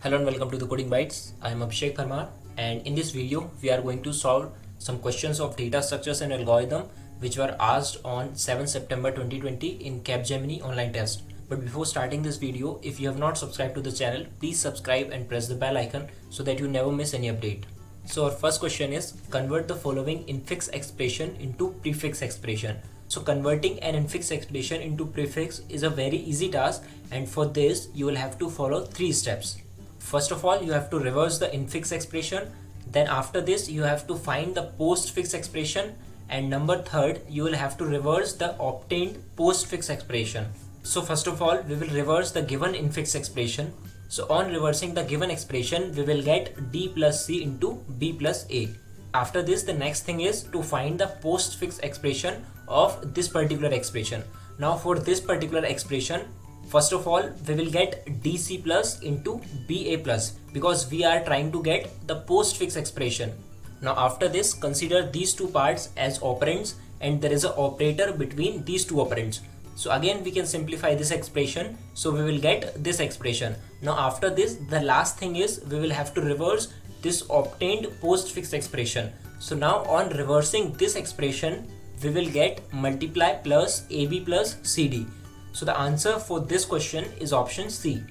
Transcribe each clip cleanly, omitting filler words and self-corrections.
Hello and welcome to the Coding Bytes. I am Abhishek Parmar, and in this video we are going to solve some questions of data structures and algorithm which were asked on 7 September 2020 in Capgemini online test. But before starting this video, if you have not subscribed to the channel, please subscribe and press the bell icon so that you never miss any update. So our first question is, convert the following infix expression into prefix expression. So converting an infix expression into prefix is a very easy task, and for this you will have to follow 3 steps. First of all, you have to reverse the infix expression. Then after this, you have to find the postfix expression. And number 3, you will have to reverse the obtained postfix expression. So first of all, we will reverse the given infix expression. So on reversing the given expression, we will get D plus C into B plus A. After this, the next thing is to find the postfix expression of this particular expression. Now for this particular expression, first of all, we will get DC plus into BA plus because we are trying to get the postfix expression. Now after this, consider these two parts as operands and there is an operator between these two operands. So again we can simplify this expression. So we will get this expression. Now after this, the last thing is we will have to reverse this obtained postfix expression. So now on reversing this expression, we will get multiply plus AB plus CD. So the answer for this question is option C.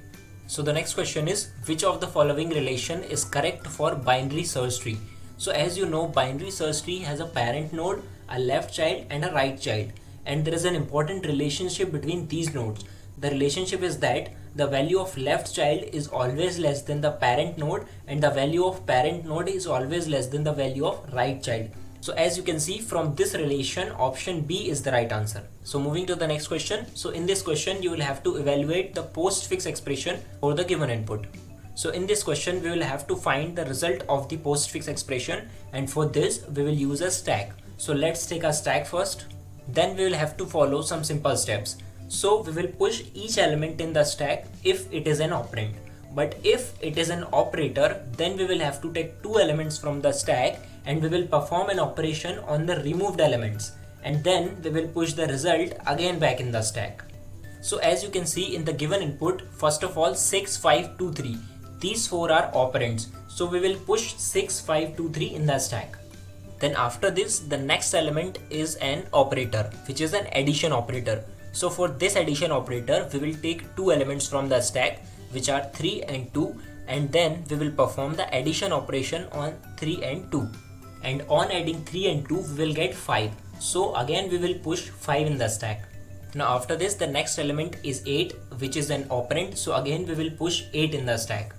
So the next question is, which of the following relation is correct for binary search tree? So as you know, binary search tree has a parent node, a left child and a right child, and there is an important relationship between these nodes. The relationship is that the value of left child is always less than the parent node and the value of parent node is always less than the value of right child. So as you can see from this relation, option B is the right answer. So moving to the next question. So in this question, you will have to evaluate the postfix expression for the given input. So in this question, we will have to find the result of the postfix expression, and for this we will use a stack. So let's take a stack first. Then we will have to follow some simple steps. So we will push each element in the stack if it is an operand. But if it is an operator, then we will have to take 2 elements from the stack and we will perform an operation on the removed elements, and then we will push the result again back in the stack. So as you can see in the given input, first of all 6, 5, 2, 3. These 4 are operands. So we will push 6, 5, 2, 3 in the stack. Then after this, the next element is an operator, which is an addition operator. So for this addition operator, we will take 2 elements from the stack, which are 3 and 2, and then we will perform the addition operation on 3 and 2. And on adding 3 and 2, we will get 5. So again we will push 5 in the stack. Now after this, the next element is 8, which is an operand. So again we will push 8 in the stack.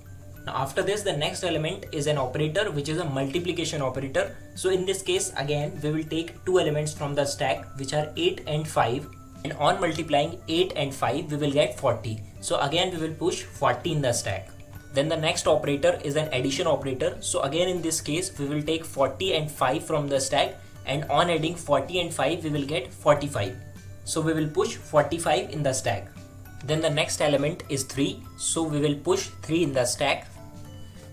Now after this, the next element is an operator, which is a multiplication operator. So in this case, again we will take 2 elements from the stack, which are 8 and 5. And on multiplying 8 and 5, we will get 40. So again we will push 40 in the stack. Then the next operator is an addition operator. So again in this case, we will take 40 and 5 from the stack, and on adding 40 and 5, we will get 45. So we will push 45 in the stack. Then the next element is 3. So we will push 3 in the stack.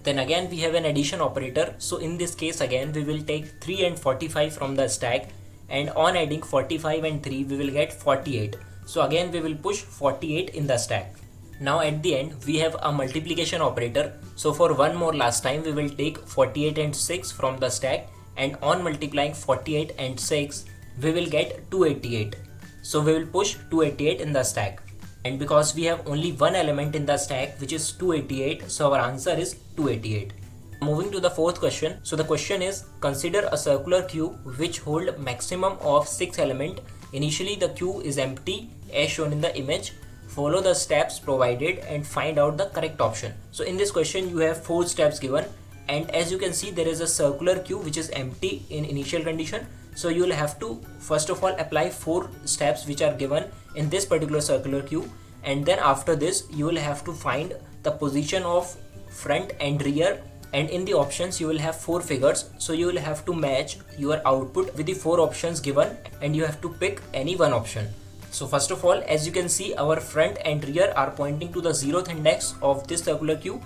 Then again we have an addition operator. So in this case again we will take 3 and 45 from the stack, and on adding 45 and 3, we will get 48. So again we will push 48 in the stack. Now at the end, we have a multiplication operator. So for one more last time, we will take 48 and 6 from the stack, and on multiplying 48 and 6, we will get 288. So we will push 288 in the stack. And because we have only one element in the stack, which is 288, so our answer is 288. Moving to the fourth question. So the question is, consider a circular queue which hold maximum of 6 elements. Initially the queue is empty as shown in the image. Follow the steps provided and find out the correct option. So in this question you have 4 steps given, and as you can see there is a circular queue which is empty in initial condition. So you will have to first of all apply 4 steps which are given in this particular circular queue, and then after this you will have to find the position of front and rear, and in the options you will have 4 figures. So you will have to match your output with the 4 options given, and you have to pick any one option. So first of all, as you can see, our front and rear are pointing to the 0th index of this circular queue,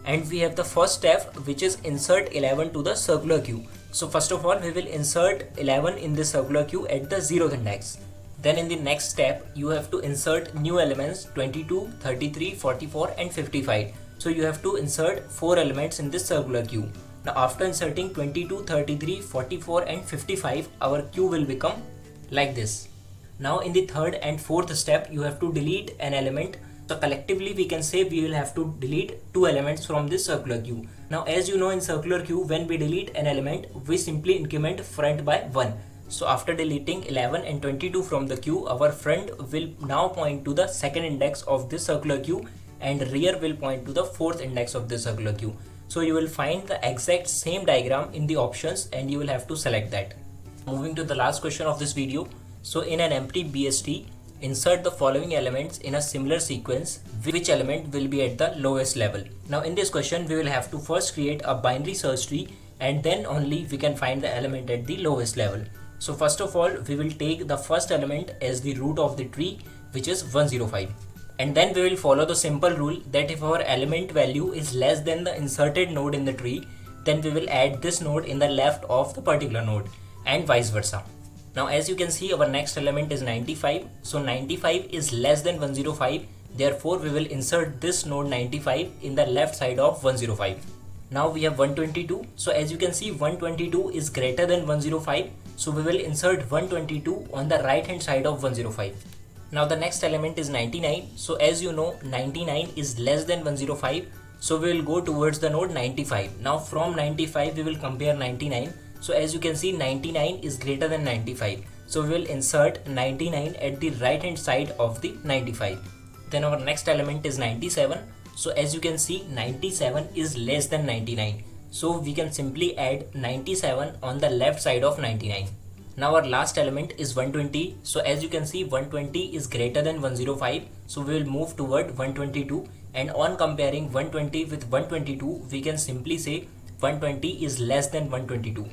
and we have the first step, which is insert 11 to the circular queue. So first of all, we will insert 11 in this circular queue at the 0th index. Then in the next step, you have to insert new elements 22, 33, 44 and 55. So you have to insert 4 elements in this circular queue. Now after inserting 22, 33, 44 and 55, our queue will become like this. Now in the third and fourth step, you have to delete an element. So collectively we can say we will have to delete 2 elements from this circular queue. Now as you know, in circular queue, when we delete an element, we simply increment front by 1. So after deleting 11 and 22 from the queue, our front will now point to the second index of this circular queue and rear will point to the fourth index of this circular queue. So you will find the exact same diagram in the options and you will have to select that. Moving to the last question of this video. So in an empty BST, insert the following elements in a similar sequence. Which element will be at the lowest level? Now in this question, we will have to first create a binary search tree and then only we can find the element at the lowest level. So first of all, we will take the first element as the root of the tree, which is 105. And then we will follow the simple rule that if our element value is less than the inserted node in the tree, then we will add this node in the left of the particular node and vice versa. Now as you can see, our next element is 95. So 95 is less than 105. Therefore we will insert this node 95 in the left side of 105. Now we have 122. So as you can see, 122 is greater than 105. So we will insert 122 on the right hand side of 105. Now the next element is 99. So as you know, 99 is less than 105. So we will go towards the node 95. Now from 95 we will compare 99. So as you can see, 99 is greater than 95. So we will insert 99 at the right hand side of the 95. Then our next element is 97. So as you can see, 97 is less than 99. So we can simply add 97 on the left side of 99. Now our last element is 120. So as you can see, 120 is greater than 105. So we will move toward 122. And on comparing 120 with 122, we can simply say 120 is less than 122.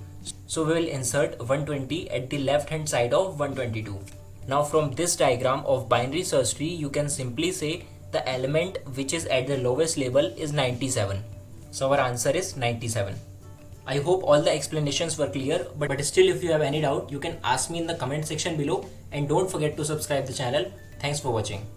So we will insert 120 at the left hand side of 122. Now from this diagram of binary search tree, you can simply say the element which is at the lowest level is 97. So our answer is 97. I hope all the explanations were clear, but still if you have any doubt, you can ask me in the comment section below and don't forget to subscribe the channel. Thanks for watching.